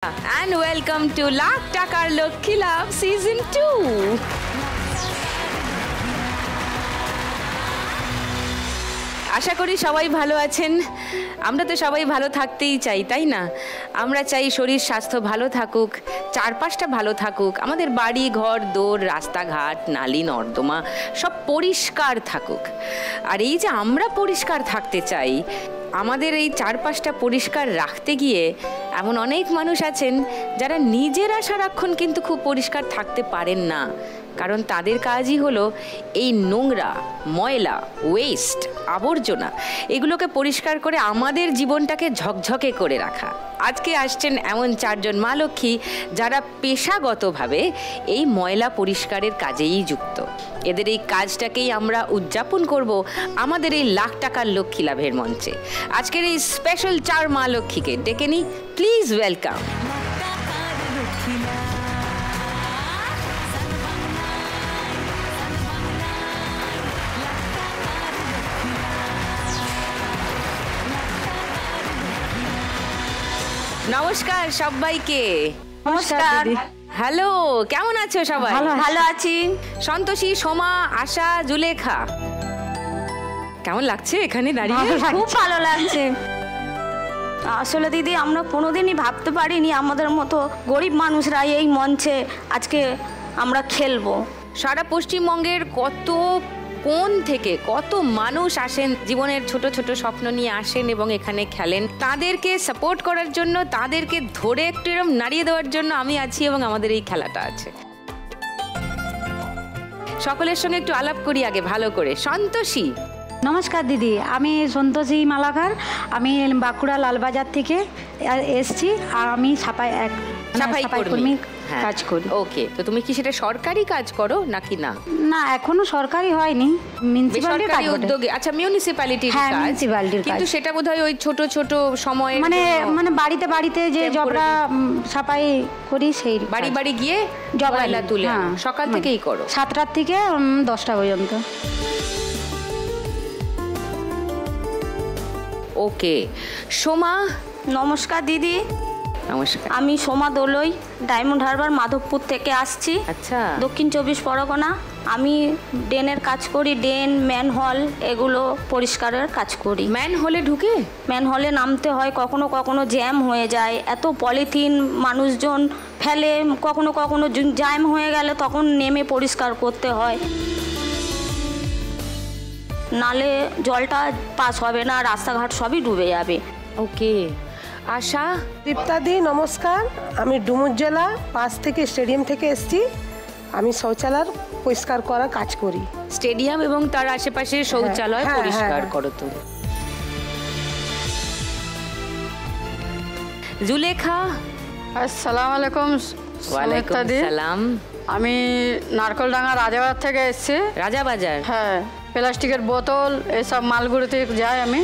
And welcome to Lakh Takar Lokhi Love Season 2. আশা করি সবাই ভালো আছেন। আমরা তো সবাই ভালো থাকতেই চাই, তাই না? আমরা চাই শরীর স্বাস্থ্য ভালো থাকুক, চারপাশটা ভালো থাকুক, আমাদের বাড়ি ঘর দৌড় রাস্তাঘাট নালী নর্দমা সব পরিষ্কার থাকুক। আর এই যে আমরা পরিষ্কার থাকতে চাই, আমাদের এই চারপাশটা পরিষ্কার রাখতে গিয়ে এমন অনেক মানুষ আছেন যারা নিজেরা সারাক্ষণ কিন্তু খুব পরিষ্কার থাকতে পারেন না, কারণ তাদের কাজই হলো এই নোংরা ময়লা ওয়েস্ট আবর্জনা এগুলোকে পরিষ্কার করে আমাদের জীবনটাকে ঝকঝকে করে রাখা। আজকে আসছেন এমন চারজন মা লক্ষ্মী যারা পেশাগতভাবে এই ময়লা পরিষ্কারের কাজেই যুক্ত। এদের এই কাজটাকেই আমরা উদযাপন করব আমাদের এই লাখ টাকার লক্ষ্মী লাভের মঞ্চে। আজকের এই স্পেশাল চার মা লক্ষ্মীকে ডেকে নিই, প্লিজ ওয়েলকাম। নমস্কার সবাইকে। নমস্কার। হ্যালো, কেমন আছো সবাই? ভালো আছি। সন্তোষী, সোমা, আশা, জুলেখা, কেমন লাগছে এখানে দাঁড়িয়ে? খুব ভালো লাগছে। আসলে দিদি, আমরা কোনোদিনই ভাবতে পারিনি আমাদের মতো গরিব মানুষরা এই মঞ্চে আজকে আমরা খেলবো। সারা পশ্চিমবঙ্গের কত কোণ থেকে কত মানুষ আসেন, জীবনের ছোট ছোট স্বপ্ন নিয়ে আসেন এবং এখানে খেলেন। তাদেরকে সাপোর্ট করার জন্য, তাদেরকে ধরে একটু এরকম নাড়িয়ে দেওয়ার জন্য আমি আছি এবং আমাদের এই খেলাটা আছে। সকলের সঙ্গে একটু আলাপ করি আগে ভালো করে। সন্তোষী। নমস্কার দিদি, আমি সন্তোষী মালাকার। আমি বাঁকুড়া লালবাজার থেকে এসছি আর আমি সাফাই কর্মী কাজ করি। ওকে, তো তুমি কি সেটা সরকারি কাজ করো নাকি না? না, এখনো সরকারি হয়নি, বেসরকারি উদ্যোগে। আচ্ছা, মিউনিসিপ্যালিটির কাজ, কিন্তু সেটা বোধহয় ওই ছোট ছোট সময় মানে বাড়িতে বাড়িতে যে জবরা সাফাই করি, সেই বাড়ি বাড়ি গিয়ে ময়লা তুলে সকাল থেকেই করো? 7টা থেকে 10টা পর্যন্ত। ওকে, সোমা। নমস্কার দিদি। নমস্কার। আমি সোমা দোলই, ডায়মন্ড হারবার মাধবপুর থেকে আসছি। আচ্ছা, দক্ষিণ 24 পরগনা। আমি ড্রেনের কাজ করি, ড্রেন ম্যানহল এগুলো পরিষ্কারের কাজ করি। ম্যানহলে ঢুকে ম্যানহলে নামতে হয়, কখনো কখনো জ্যাম হয়ে যায়, এত পলিথিন মানুষজন ফেলে, কখনো কখনো জ্যাম হয়ে গেলে তখন নেমে পরিষ্কার করতে হয়, নালে জলটা পাস হবে না, রাস্তাঘাট সবই ডুবে যাবে। ওকে, আশা। দীপ্তাদি নমস্কার, আমি ডুমুর জেলা পাশ থেকে স্টেডিয়াম থেকে এসেছি। আমি শৌচালয় পরিষ্কার করার কাজ করি। স্টেডিয়াম এবং তার আশেপাশে শৌচালয় পরিষ্কার করো তুমি। জুলেখা। আসসালামু আলাইকুম। ওয়ালাইকুম আসসালাম। আমি নারকলডাঙ্গা রাজাবাজার থেকে এসেছি। রাজাবাজার? হ্যাঁ, প্লাস্টিকের বোতল এসব মালগুলোতে যাই আমি।